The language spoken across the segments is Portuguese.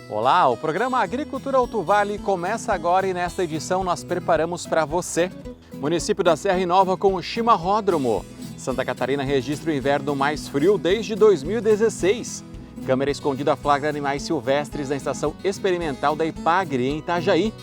Olá, o programa Agricultura Alto Vale começa agora e nesta edição nós preparamos para você. Município da Serra inova com o chimarródromo. Santa Catarina registra o inverno mais frio desde 2016. Câmera escondida flagra animais silvestres na estação experimental da Ipagre, em Itajaí.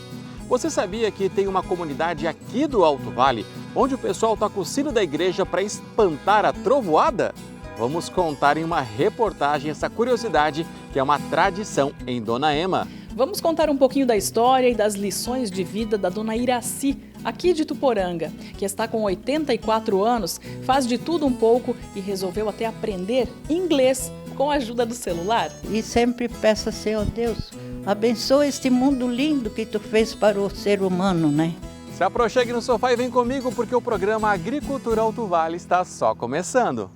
Você sabia que tem uma comunidade aqui do Alto Vale onde o pessoal toca o sino da igreja para espantar a trovoada? Vamos contar em uma reportagem essa curiosidade que é uma tradição em Dona Ema. Vamos contar um pouquinho da história e das lições de vida da Dona Iraci, aqui de Tuporanga, que está com 84 anos, faz de tudo um pouco e resolveu até aprender inglês com a ajuda do celular. E sempre peço a Senhor Deus, abençoa este mundo lindo que tu fez para o ser humano, né? Se aproxime no sofá e vem comigo porque o programa Agricultura Alto Vale está só começando.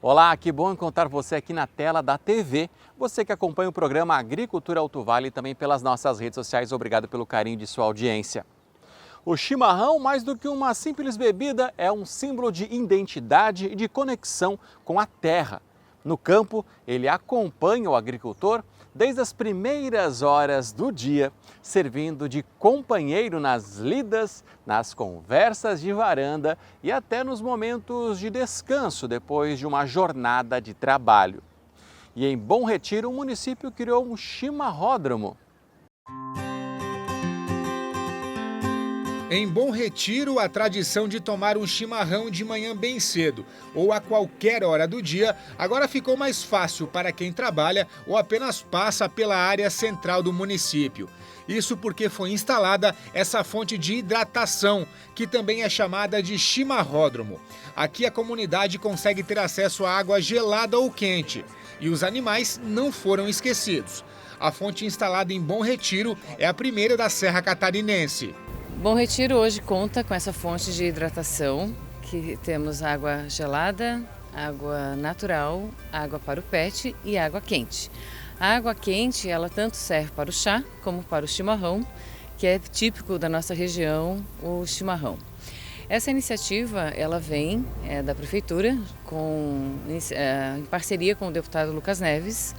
Olá, que bom encontrar você aqui na tela da TV. Você que acompanha o programa Agricultura Alto Vale e também pelas nossas redes sociais, obrigado pelo carinho de sua audiência. O chimarrão, mais do que uma simples bebida, é um símbolo de identidade e de conexão com a terra. No campo, ele acompanha o agricultor desde as primeiras horas do dia, servindo de companheiro nas lidas, nas conversas de varanda e até nos momentos de descanso depois de uma jornada de trabalho. E em Bom Retiro, o município criou um chimarródromo. Em Bom Retiro, a tradição de tomar um chimarrão de manhã bem cedo ou a qualquer hora do dia agora ficou mais fácil para quem trabalha ou apenas passa pela área central do município. Isso porque foi instalada essa fonte de hidratação, que também é chamada de chimarródromo. Aqui a comunidade consegue ter acesso a água gelada ou quente e os animais não foram esquecidos. A fonte instalada em Bom Retiro é a primeira da Serra Catarinense. Bom Retiro hoje conta com essa fonte de hidratação, que temos água gelada, água natural, água para o pet e água quente. A água quente, ela tanto serve para o chá como para o chimarrão, que é típico da nossa região, o chimarrão. Essa iniciativa, ela vem da prefeitura, em parceria com o deputado Lucas Neves,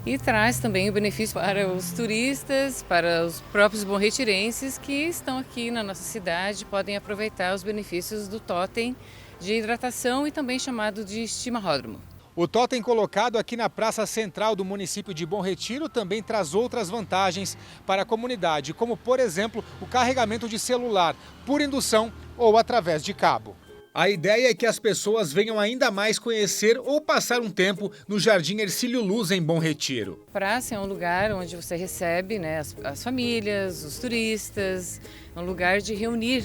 e traz também o benefício para os turistas, para os próprios bom-retirenses que estão aqui na nossa cidade, podem aproveitar os benefícios do totem de hidratação e também chamado de chimarródromo. O totem colocado aqui na praça central do município de Bom Retiro também traz outras vantagens para a comunidade, como por exemplo o carregamento de celular por indução ou através de cabo. A ideia é que as pessoas venham ainda mais conhecer ou passar um tempo no Jardim Hercílio Luz, em Bom Retiro. A praça é um lugar onde você recebe, né, as famílias, os turistas, é um lugar de reunir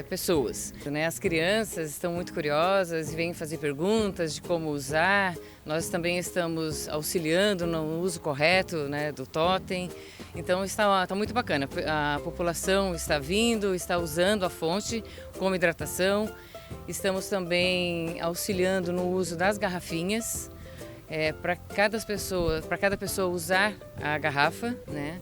pessoas. Né? As crianças estão muito curiosas e vêm fazer perguntas de como usar. Nós também estamos auxiliando no uso correto, né, do totem. Então está muito bacana. A população está vindo, está usando a fonte como hidratação. Estamos também auxiliando no uso das garrafinhas, para cada pessoa usar a garrafa, né?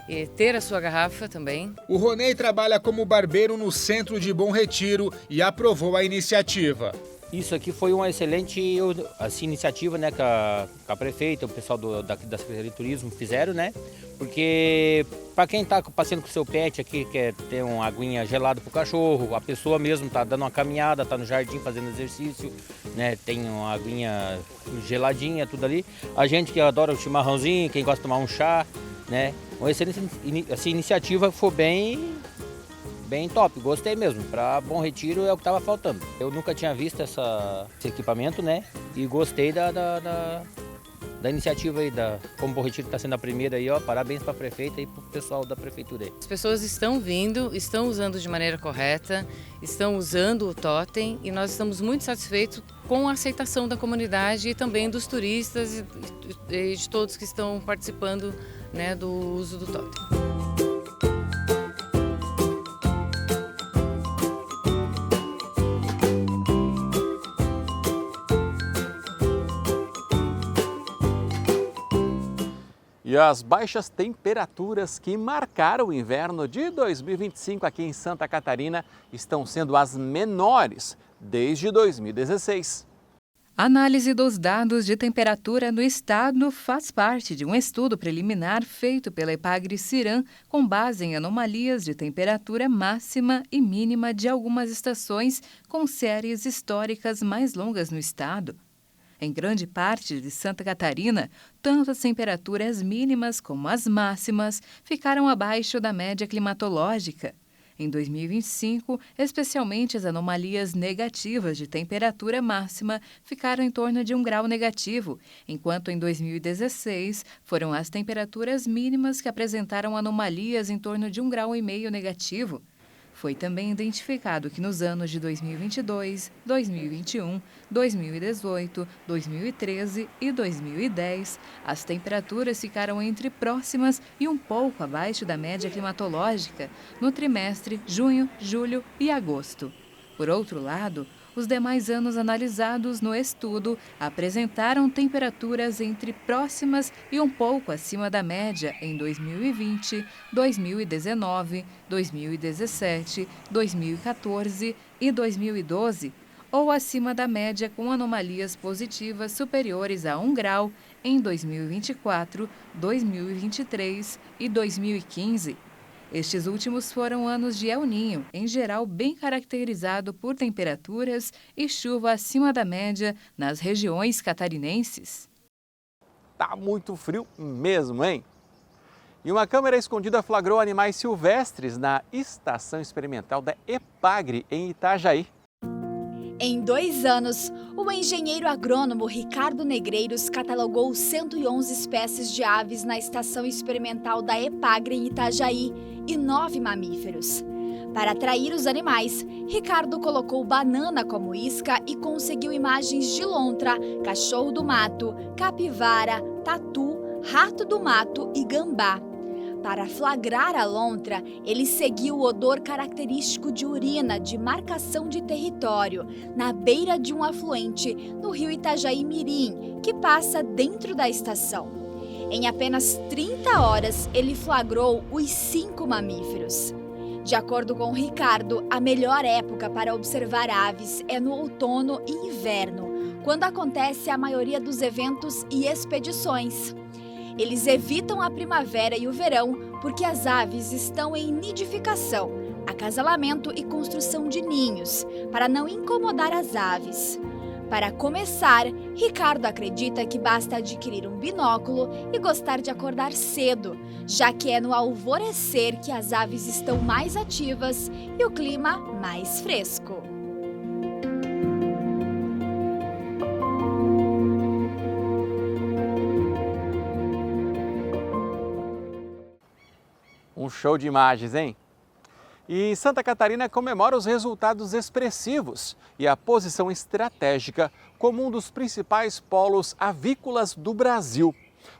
E ter a sua garrafa também. O Ronei trabalha como barbeiro no centro de Bom Retiro e aprovou a iniciativa. Isso aqui foi uma excelente iniciativa, né, que a prefeita, o pessoal da Secretaria de Turismo fizeram, né? Porque para quem está passeando com o seu pet aqui, quer ter uma aguinha gelada para o cachorro, a pessoa mesmo está dando uma caminhada, está no jardim fazendo exercício, né? Tem uma aguinha geladinha, tudo ali. A gente que adora o chimarrãozinho, quem gosta de tomar um chá, né? Uma excelente iniciativa, foi bem top, gostei mesmo. Para Bom Retiro é o que estava faltando. Eu nunca tinha visto esse equipamento, né? E gostei da iniciativa aí, como Bom Retiro está sendo a primeira aí, ó, parabéns para a prefeita e para o pessoal da prefeitura aí. As pessoas estão vindo, estão usando de maneira correta, estão usando o totem e nós estamos muito satisfeitos com a aceitação da comunidade e também dos turistas e de todos que estão participando, né, do uso do totem. E as baixas temperaturas que marcaram o inverno de 2025 aqui em Santa Catarina estão sendo as menores desde 2016. A análise dos dados de temperatura no estado faz parte de um estudo preliminar feito pela Epagre-Ciram com base em anomalias de temperatura máxima e mínima de algumas estações com séries históricas mais longas no estado. Em grande parte de Santa Catarina, tanto as temperaturas mínimas como as máximas ficaram abaixo da média climatológica. Em 2025, especialmente as anomalias negativas de temperatura máxima ficaram em torno de 1 grau negativo, enquanto em 2016 foram as temperaturas mínimas que apresentaram anomalias em torno de 1,5 grau negativo. Foi também identificado que nos anos de 2022, 2021, 2018, 2013 e 2010, as temperaturas ficaram entre próximas e um pouco abaixo da média climatológica no trimestre junho, julho e agosto. Por outro lado, os demais anos analisados no estudo apresentaram temperaturas entre próximas e um pouco acima da média em 2020, 2019, 2017, 2014 e 2012, ou acima da média com anomalias positivas superiores a 1 grau em 2024, 2023 e 2015. Estes últimos foram anos de El Niño, em geral bem caracterizado por temperaturas e chuva acima da média nas regiões catarinenses. Tá muito frio mesmo, hein? E uma câmera escondida flagrou animais silvestres na Estação Experimental da Epagre, em Itajaí. Em 2 anos, o engenheiro agrônomo Ricardo Negreiros catalogou 111 espécies de aves na Estação Experimental da Epagre, em Itajaí, e 9 mamíferos. Para atrair os animais, Ricardo colocou banana como isca e conseguiu imagens de lontra, cachorro do mato, capivara, tatu, rato do mato e gambá. Para flagrar a lontra, ele seguiu o odor característico de urina de marcação de território, na beira de um afluente no rio Itajaí Mirim, que passa dentro da estação. Em apenas 30 horas, ele flagrou os 5 mamíferos. De acordo com Ricardo, a melhor época para observar aves é no outono e inverno, quando acontece a maioria dos eventos e expedições. Eles evitam a primavera e o verão porque as aves estão em nidificação, acasalamento e construção de ninhos, para não incomodar as aves. Para começar, Ricardo acredita que basta adquirir um binóculo e gostar de acordar cedo, já que é no alvorecer que as aves estão mais ativas e o clima mais fresco. Um show de imagens, hein? E Santa Catarina comemora os resultados expressivos e a posição estratégica como um dos principais polos avícolas do Brasil.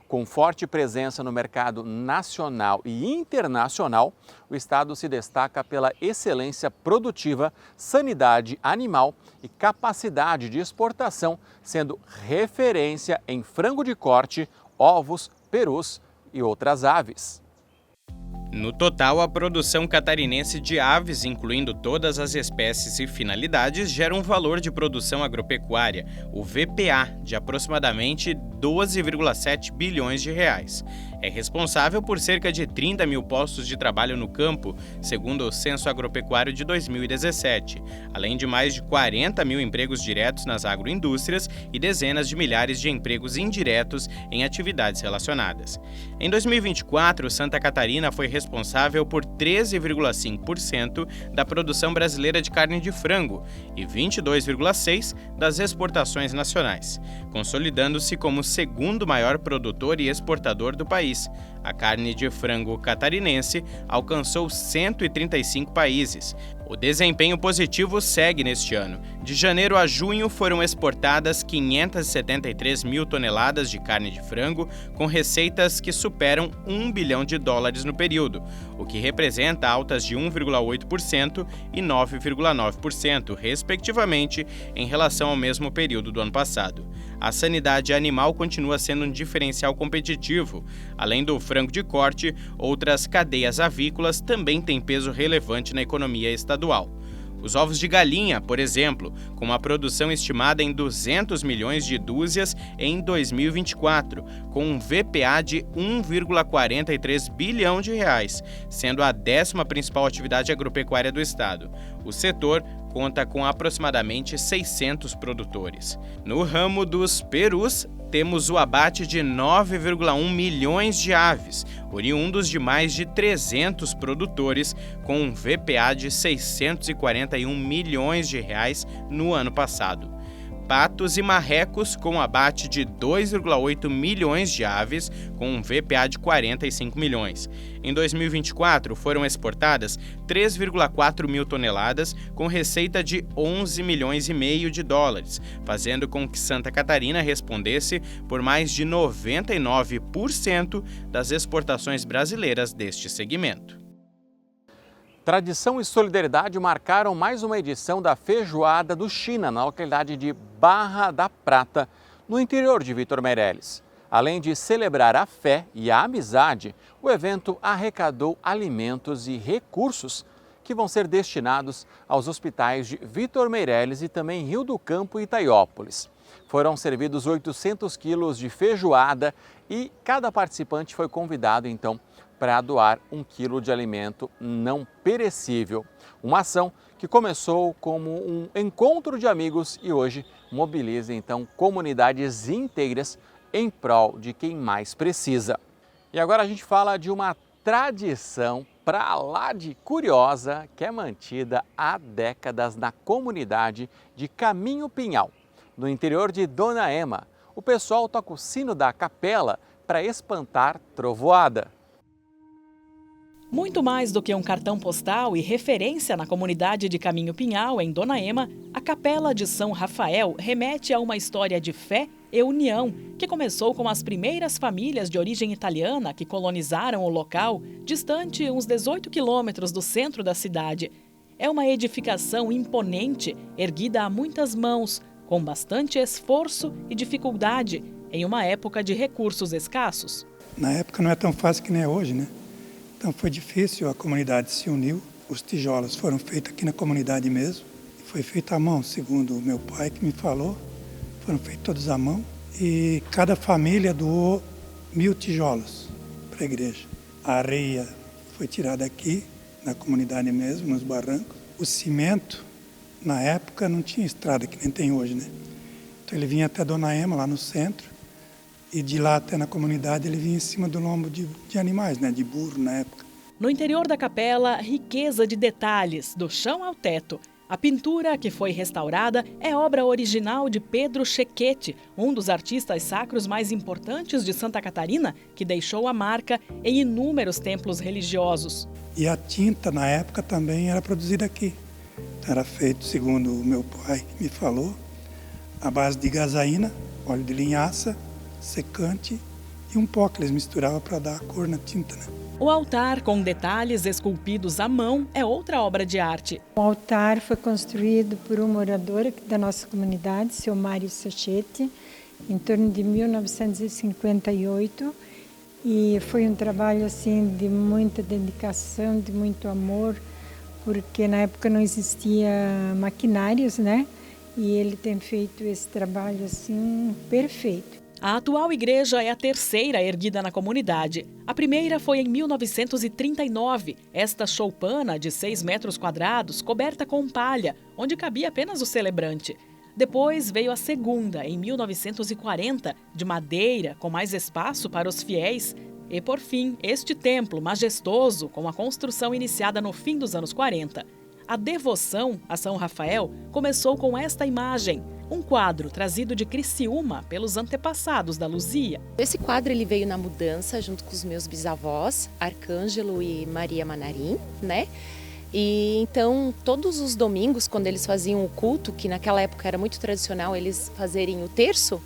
Com forte presença no mercado nacional e internacional, o estado se destaca pela excelência produtiva, sanidade animal e capacidade de exportação, sendo referência em frango de corte, ovos, perus e outras aves. No total, a produção catarinense de aves, incluindo todas as espécies e finalidades, gera um valor de produção agropecuária, o VPA, de aproximadamente 12,7 bilhões de reais. É responsável por cerca de 30 mil postos de trabalho no campo, segundo o Censo Agropecuário de 2017, além de mais de 40 mil empregos diretos nas agroindústrias e dezenas de milhares de empregos indiretos em atividades relacionadas. Em 2024, Santa Catarina foi responsável por 13,5% da produção brasileira de carne de frango e 22,6% das exportações nacionais, consolidando-se como o segundo maior produtor e exportador do país. A carne de frango catarinense alcançou 135 países, O desempenho positivo segue neste ano. De janeiro a junho foram exportadas 573 mil toneladas de carne de frango, com receitas que superam $1 bilhão no período, o que representa altas de 1,8% e 9,9%, respectivamente, em relação ao mesmo período do ano passado. A sanidade animal continua sendo um diferencial competitivo. Além do frango de corte, outras cadeias avícolas também têm peso relevante na economia estadual. Os ovos de galinha, por exemplo, com uma produção estimada em 200 milhões de dúzias em 2024, com um VPA de R$1,43 bilhão, sendo a 10ª principal atividade agropecuária do estado. O setor conta com aproximadamente 600 produtores. No ramo dos perus, temos o abate de 9,1 milhões de aves, oriundos de mais de 300 produtores, com um VPA de R$641 milhões no ano passado. Patos e marrecos, com abate de 2,8 milhões de aves, com um VPA de 45 milhões. Em 2024, foram exportadas 3,4 mil toneladas, com receita de $11,5 milhões, fazendo com que Santa Catarina respondesse por mais de 99% das exportações brasileiras deste segmento. Tradição e solidariedade marcaram mais uma edição da Feijoada do China, na localidade de Barra da Prata, no interior de Vitor Meireles. Além de celebrar a fé e a amizade, o evento arrecadou alimentos e recursos que vão ser destinados aos hospitais de Vitor Meireles e também Rio do Campo e Itaiópolis. Foram servidos 800 quilos de feijoada e cada participante foi convidado, então, para doar 1 quilo de alimento não perecível. Uma ação que começou como um encontro de amigos e hoje mobiliza, então, comunidades inteiras em prol de quem mais precisa. E agora a gente fala de uma tradição para lá de curiosa que é mantida há décadas na comunidade de Caminho Pinhal, no interior de Dona Ema. O pessoal toca o sino da capela para espantar trovoada. Muito mais do que um cartão postal e referência na comunidade de Caminho Pinhal, em Dona Ema, a Capela de São Rafael remete a uma história de fé e união que começou com as primeiras famílias de origem italiana que colonizaram o local, distante uns 18 quilômetros do centro da cidade. É uma edificação imponente, erguida a muitas mãos, com bastante esforço e dificuldade, em uma época de recursos escassos. Na época não é tão fácil que nem é hoje, né? Então foi difícil, a comunidade se uniu, os tijolos foram feitos aqui na comunidade mesmo, foi feito à mão, segundo o meu pai que me falou, foram feitos todos à mão e cada família doou 1000 tijolos para a igreja. A areia foi tirada aqui, na comunidade mesmo, nos barrancos. O cimento, na época, não tinha estrada que nem tem hoje, né? Então ele vinha até Dona Ema, lá no centro, e de lá até na comunidade ele vinha em cima do lombo de animais, né? De burro na época. No interior da capela, riqueza de detalhes, do chão ao teto. A pintura, que foi restaurada, é obra original de Pedro Chequete, um dos artistas sacros mais importantes de Santa Catarina, que deixou a marca em inúmeros templos religiosos. E a tinta, na época, também era produzida aqui. Era feito, segundo o meu pai que me falou, à base de gazaína, óleo de linhaça, secante e um pó que eles misturavam para dar a cor na tinta, né? O altar, com detalhes esculpidos à mão, é outra obra de arte. O altar foi construído por um morador da nossa comunidade, seu Mário Sachete, em torno de 1958. E foi um trabalho assim, de muita dedicação, de muito amor, porque na época não existia maquinários, né? E ele tem feito esse trabalho assim, perfeito. A atual igreja é a terceira erguida na comunidade. A primeira foi em 1939, esta choupana de 6 metros quadrados, coberta com palha, onde cabia apenas o celebrante. Depois veio a segunda, em 1940, de madeira, com mais espaço para os fiéis. E, por fim, este templo majestoso, com a construção iniciada no fim dos anos 40. A devoção a São Rafael começou com esta imagem, um quadro trazido de Criciúma pelos antepassados da Luzia. Esse quadro ele veio na mudança junto com os meus bisavós, Arcângelo e Maria Manarim, né? E então, todos os domingos, quando eles faziam o culto, que naquela época era muito tradicional eles fazerem o terço,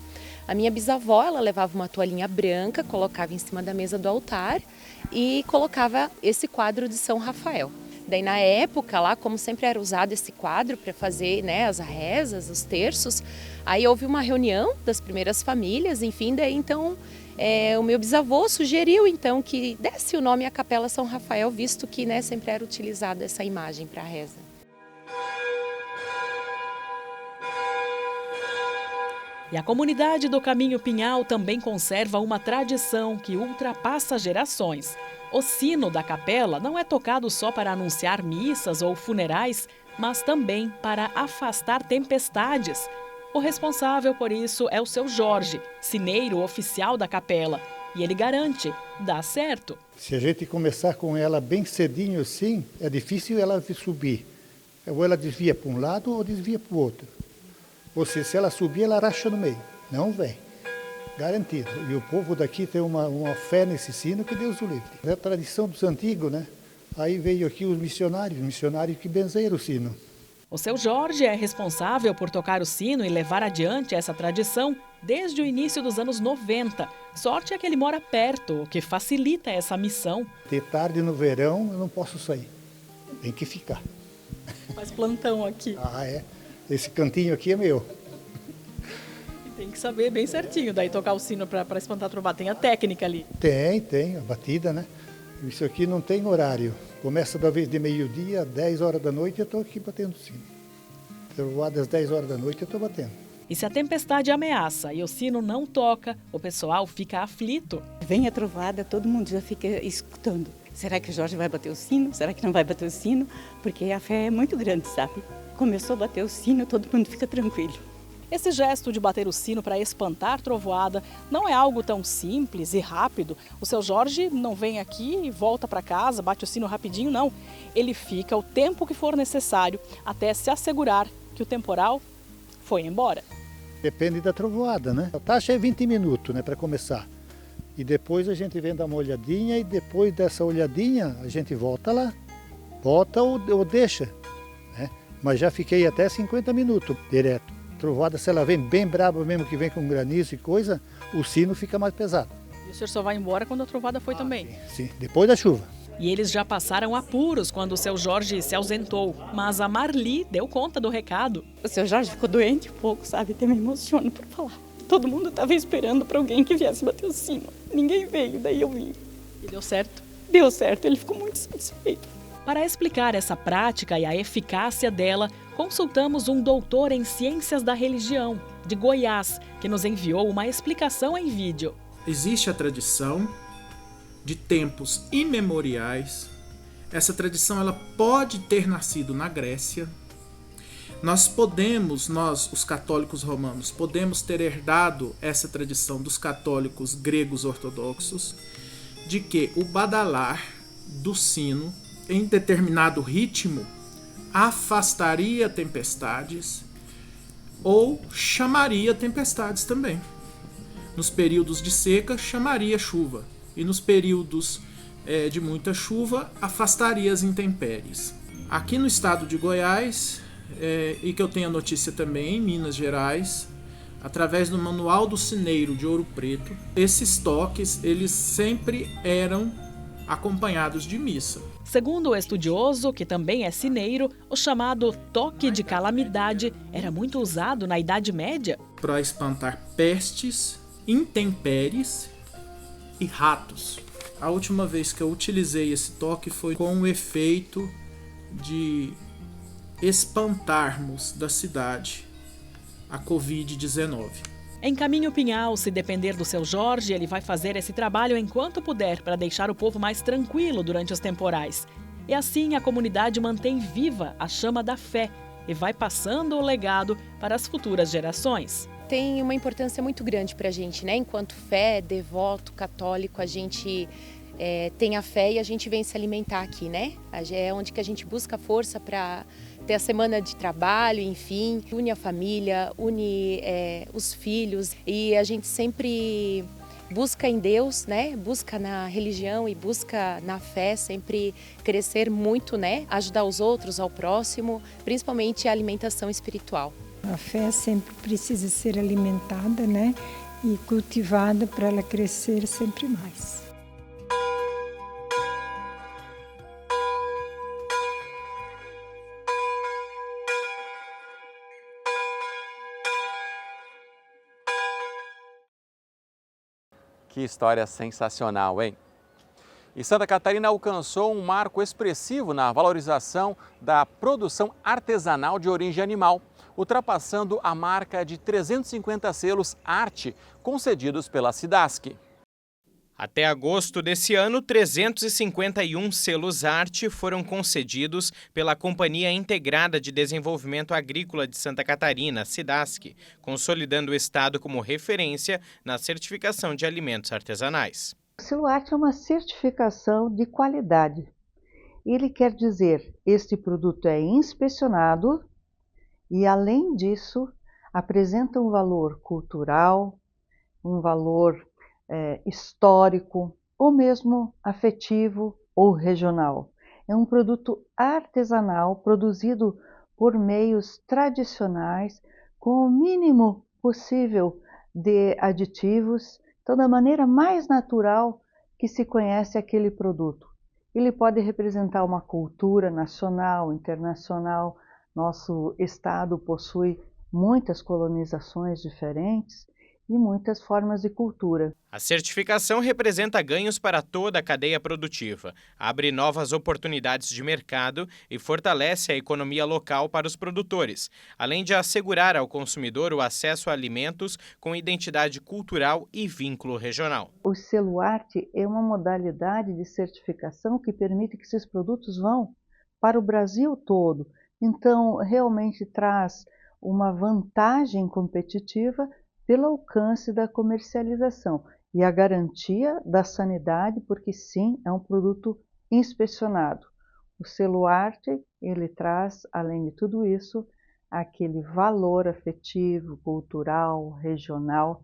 a minha bisavó, ela levava uma toalhinha branca, colocava em cima da mesa do altar e colocava esse quadro de São Rafael. Daí, na época, lá, como sempre era usado esse quadro para fazer, né, as rezas, os terços, aí houve uma reunião das primeiras famílias, enfim, daí então o meu bisavô sugeriu então que desse o nome à Capela São Rafael, visto que, né, sempre era utilizada essa imagem para a reza. E a comunidade do Caminho Pinhal também conserva uma tradição que ultrapassa gerações. O sino da capela não é tocado só para anunciar missas ou funerais, mas também para afastar tempestades. O responsável por isso é o seu Jorge, sineiro oficial da capela. E ele garante, dá certo. Se a gente começar com ela bem cedinho assim, é difícil ela subir. Ou ela desvia para um lado ou desvia para o outro. Ou seja, se ela subir, ela racha no meio. Não vem. Garantido. E o povo daqui tem uma fé nesse sino que Deus o livre. É a tradição dos antigos, né? Aí veio aqui os missionários que benzeram o sino. O seu Jorge é responsável por tocar o sino e levar adiante essa tradição desde o início dos anos 90. Sorte é que ele mora perto, o que facilita essa missão. De tarde no verão eu não posso sair. Tem que ficar. Faz plantão aqui. Ah, é. Esse cantinho aqui é meu. Tem que saber bem certinho, daí tocar o sino para espantar a trovada. Tem a técnica ali. Tem, a batida, né? Isso aqui não tem horário. Começa da vez de meio-dia, 10 horas da noite, eu estou aqui batendo o sino. Trovada às 10 horas da noite, eu estou batendo. E se a tempestade ameaça e o sino não toca, o pessoal fica aflito. Vem a trovada, todo mundo já fica escutando. Será que o Jorge vai bater o sino? Será que não vai bater o sino? Porque a fé é muito grande, sabe? Começou a bater o sino, todo mundo fica tranquilo. Esse gesto de bater o sino para espantar trovoada não é algo tão simples e rápido. O seu Jorge não vem aqui e volta para casa, bate o sino rapidinho, não. Ele fica o tempo que for necessário até se assegurar que o temporal foi embora. Depende da trovoada, né? A taxa é 20 minutos, né, para começar. E depois a gente vem dar uma olhadinha e depois dessa olhadinha a gente volta lá. Volta ou deixa, né? Mas já fiquei até 50 minutos direto. Trovoada, se ela vem bem braba mesmo, que vem com granizo e coisa, o sino fica mais pesado. E o senhor só vai embora quando a trovada foi também? Sim, depois da chuva. E eles já passaram apuros quando o seu Jorge se ausentou, mas a Marli deu conta do recado. O seu Jorge ficou doente um pouco, sabe? Até me emociono por falar. Todo mundo estava esperando para alguém que viesse bater o sino. Ninguém veio, daí eu vim. E deu certo? Deu certo, ele ficou muito satisfeito. Para explicar essa prática e a eficácia dela, consultamos um doutor em Ciências da Religião, de Goiás, que nos enviou uma explicação em vídeo. Existe a tradição de tempos imemoriais. Essa tradição ela pode ter nascido na Grécia. Nós, os católicos romanos, podemos ter herdado essa tradição dos católicos gregos ortodoxos, de que o badalar do sino, em determinado ritmo, afastaria tempestades ou chamaria tempestades também. Nos períodos de seca, chamaria chuva. E nos períodos de muita chuva, afastaria as intempéries. Aqui no estado de Goiás, e que eu tenho a notícia também em Minas Gerais, através do Manual do Sineiro de Ouro Preto, esses toques eles sempre eram acompanhados de missa. Segundo o estudioso, que também é sineiro, o chamado toque de calamidade era muito usado na Idade Média. Para espantar pestes, intempéries e ratos. A última vez que eu utilizei esse toque foi com o efeito de espantarmos da cidade a Covid-19. Em Caminho Pinhal, se depender do seu Jorge, ele vai fazer esse trabalho enquanto puder para deixar o povo mais tranquilo durante os temporais. E assim a comunidade mantém viva a chama da fé e vai passando o legado para as futuras gerações. Tem uma importância muito grande para a gente, né? Enquanto fé, devoto, católico, a gente tem a fé e a gente vem se alimentar aqui, né? É onde que a gente busca força para ter a semana de trabalho, enfim, une a família, une os filhos e a gente sempre busca em Deus, né? Busca na religião e busca na fé, sempre crescer muito, né? Ajudar os outros, ao próximo, principalmente a alimentação espiritual. A fé sempre precisa ser alimentada, né? E cultivada para ela crescer sempre mais. Que história sensacional, hein? E Santa Catarina alcançou um marco expressivo na valorização da produção artesanal de origem animal, ultrapassando a marca de 350 selos Arte concedidos pela SIDASC. Até agosto desse ano, 351 selos Arte foram concedidos pela Companhia Integrada de Desenvolvimento Agrícola de Santa Catarina, SIDASC, consolidando o estado como referência na certificação de alimentos artesanais. O selo Arte é uma certificação de qualidade. Ele quer dizer, este produto é inspecionado e, além disso, apresenta um valor cultural, um valor histórico, ou mesmo afetivo ou regional. É um produto artesanal produzido por meios tradicionais, com o mínimo possível de aditivos, então da maneira mais natural que se conhece aquele produto. Ele pode representar uma cultura nacional, internacional. Nosso estado possui muitas colonizações diferentes e muitas formas de cultura. A certificação representa ganhos para toda a cadeia produtiva, abre novas oportunidades de mercado e fortalece a economia local para os produtores, além de assegurar ao consumidor o acesso a alimentos com identidade cultural e vínculo regional. O selo Arte é uma modalidade de certificação que permite que esses produtos vão para o Brasil todo. Então, realmente traz uma vantagem competitiva pelo alcance da comercialização e a garantia da sanidade, porque sim, é um produto inspecionado. O selo Arte, ele traz, além de tudo isso, aquele valor afetivo, cultural, regional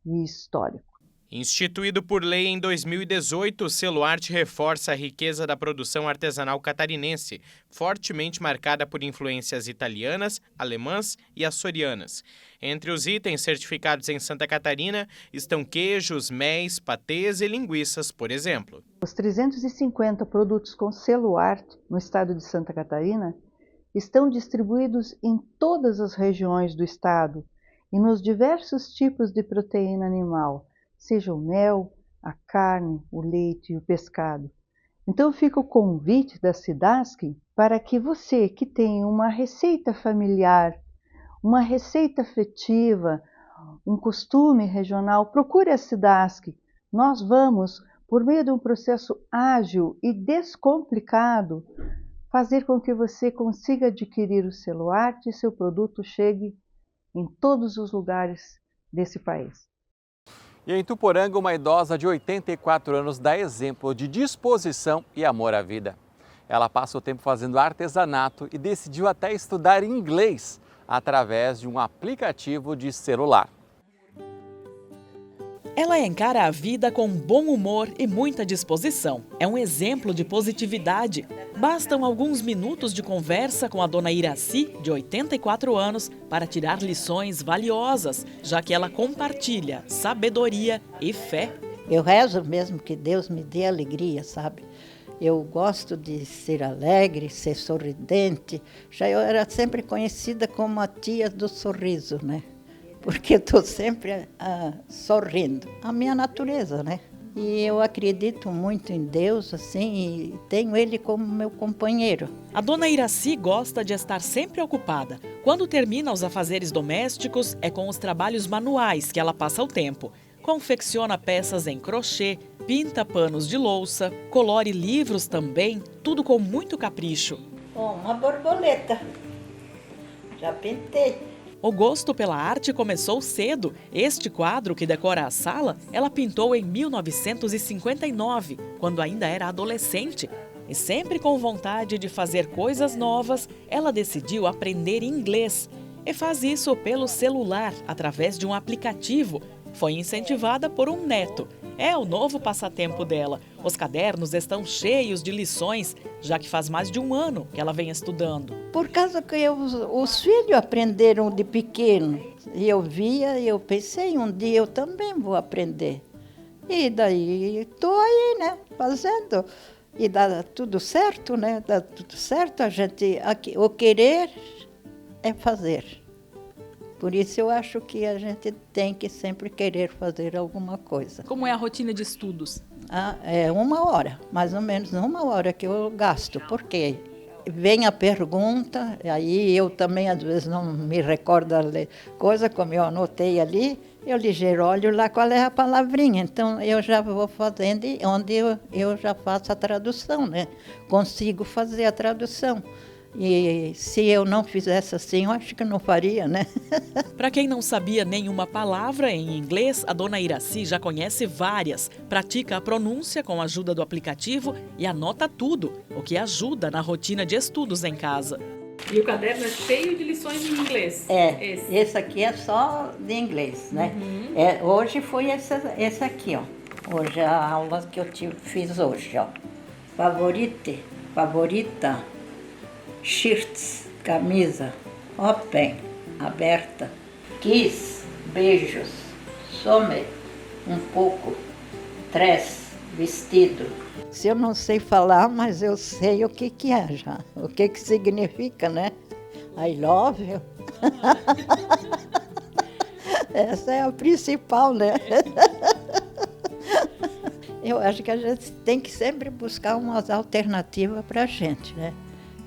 e histórico. Instituído por lei em 2018, o selo Arte reforça a riqueza da produção artesanal catarinense, fortemente marcada por influências italianas, alemãs e açorianas. Entre os itens certificados em Santa Catarina estão queijos, méis, patês e linguiças, por exemplo. Os 350 produtos com selo Arte no estado de Santa Catarina estão distribuídos em todas as regiões do estado e nos diversos tipos de proteína animal, seja o mel, a carne, o leite e o pescado. Então fica o convite da SIDASC para que você que tem uma receita familiar, uma receita afetiva, um costume regional, procure a SIDASC. Nós vamos, por meio de um processo ágil e descomplicado, fazer com que você consiga adquirir o selo Arte e seu produto chegue em todos os lugares desse país. E em Tuporanga, uma idosa de 84 anos dá exemplo de disposição e amor à vida. Ela passa o tempo fazendo artesanato e decidiu até estudar inglês através de um aplicativo de celular. Ela encara a vida com bom humor e muita disposição. É um exemplo de positividade. Bastam alguns minutos de conversa com a dona Iraci, de 84 anos, para tirar lições valiosas, já que ela compartilha sabedoria e fé. Eu rezo mesmo que Deus me dê alegria, sabe? Eu gosto de ser alegre, ser sorridente. Já eu era sempre conhecida como a tia do sorriso, né? Porque eu estou sempre sorrindo. A minha natureza, né? E eu acredito muito em Deus, assim, e tenho Ele como meu companheiro. A dona Iraci gosta de estar sempre ocupada. Quando termina os afazeres domésticos, é com os trabalhos manuais que ela passa o tempo. Confecciona peças em crochê, pinta panos de louça, colore livros também, tudo com muito capricho. Uma borboleta. Já pintei. O gosto pela arte começou cedo. Este quadro que decora a sala, ela pintou em 1959, quando ainda era adolescente. E sempre com vontade de fazer coisas novas, ela decidiu aprender inglês. E faz isso pelo celular, através de um aplicativo. foi incentivada por um neto. É o novo passatempo dela. Os cadernos estão cheios de lições, já que faz mais de um ano que ela vem estudando. Por causa que os filhos aprenderam de pequeno. E eu via e eu pensei, um dia eu também vou aprender. E daí estou aí, né, fazendo. E dá tudo certo, né? Dá tudo certo. O querer é fazer. Por isso eu acho que a gente tem que sempre querer fazer alguma coisa. Como é a rotina de estudos? É 1 hora, mais ou menos 1 hora que eu gasto. Por quê? Vem a pergunta, aí eu também às vezes não me recordo a coisa, como eu anotei ali, eu ligeiro olho lá qual é a palavrinha. Então eu já vou fazendo, onde eu já faço a tradução, né? Consigo fazer a tradução. E se eu não fizesse assim, eu acho que não faria, né? Para quem não sabia nenhuma palavra em inglês, a dona Iraci já conhece várias. Pratica a pronúncia com a ajuda do aplicativo e anota tudo, o que ajuda na rotina de estudos em casa. E o caderno é cheio de lições em inglês? Esse aqui é só de inglês, né? Hoje foi esse aqui, ó. Hoje a aula que eu fiz hoje, ó. Favorite, favorita. Shirts, camisa, open, aberta, kiss, beijos, some, um pouco, dress, vestido. Se eu não sei falar, mas eu sei o que é já, o que significa, né? I love you. Essa é a principal, né? Eu acho que a gente tem que sempre buscar umas alternativas para a gente, né?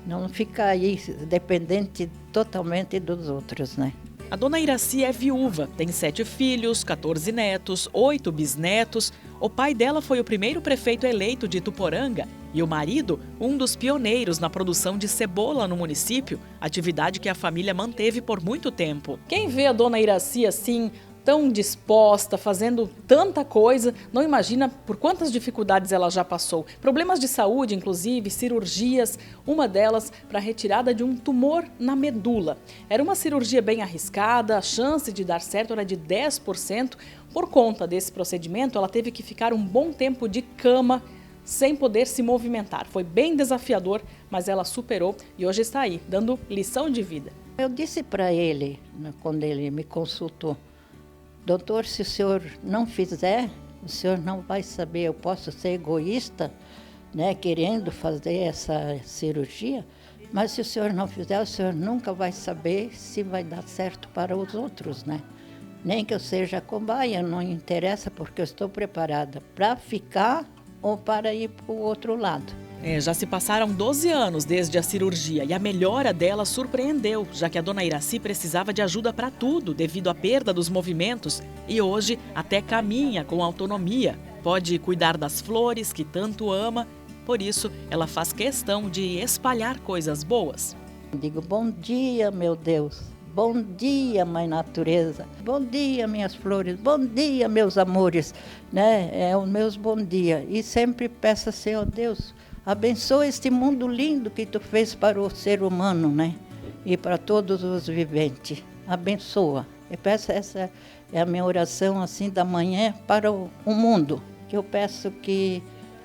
Não ficar aí dependente totalmente dos outros, né? A dona Iraci é viúva, tem 7 filhos, 14 netos, 8 bisnetos. O pai dela foi o primeiro prefeito eleito de Ituporanga e o marido, um dos pioneiros na produção de cebola no município, atividade que a família manteve por muito tempo. Quem vê a dona Iraci assim, tão disposta, fazendo tanta coisa, não imagina por quantas dificuldades ela já passou. Problemas de saúde, inclusive, cirurgias, uma delas para a retirada de um tumor na medula. Era uma cirurgia bem arriscada, a chance de dar certo era de 10%. Por conta desse procedimento, ela teve que ficar um bom tempo de cama, sem poder se movimentar. Foi bem desafiador, mas ela superou e hoje está aí, dando lição de vida. Eu disse para ele, quando ele me consultou, doutor, se o senhor não fizer, o senhor não vai saber. Eu posso ser egoísta, né, querendo fazer essa cirurgia, mas se o senhor não fizer, o senhor nunca vai saber se vai dar certo para os outros, né? Nem que eu seja cobaia, não interessa, porque eu estou preparada para ficar ou para ir para o outro lado. Já se passaram 12 anos desde a cirurgia e a melhora dela surpreendeu, já que a dona Iraci precisava de ajuda para tudo devido à perda dos movimentos e hoje até caminha com autonomia. Pode cuidar das flores que tanto ama, por isso ela faz questão de espalhar coisas boas. Digo, bom dia, meu Deus. Bom dia, Mãe Natureza. Bom dia, minhas flores. Bom dia, meus amores. Né? É os meus bom dia. E sempre peço assim, ó Deus, abençoa este mundo lindo que tu fez para o ser humano, né? E para todos os viventes. Abençoa. Eu peço, essa é a minha oração assim da manhã para o mundo. Que eu peço que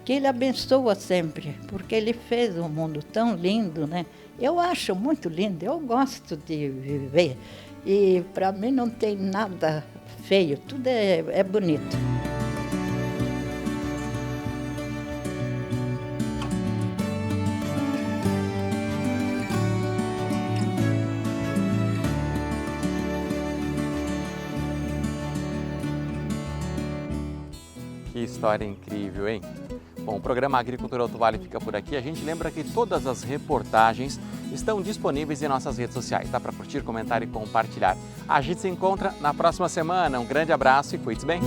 Ele abençoa sempre, porque Ele fez um mundo tão lindo, né? Eu acho muito lindo, eu gosto de viver. E para mim não tem nada feio, tudo é bonito. Que história incrível, hein? Bom, o programa Agricultura Alto Vale fica por aqui. A gente lembra que todas as reportagens estão disponíveis em nossas redes sociais. Dá para curtir, comentar e compartilhar. A gente se encontra na próxima semana. Um grande abraço e cuide-se bem.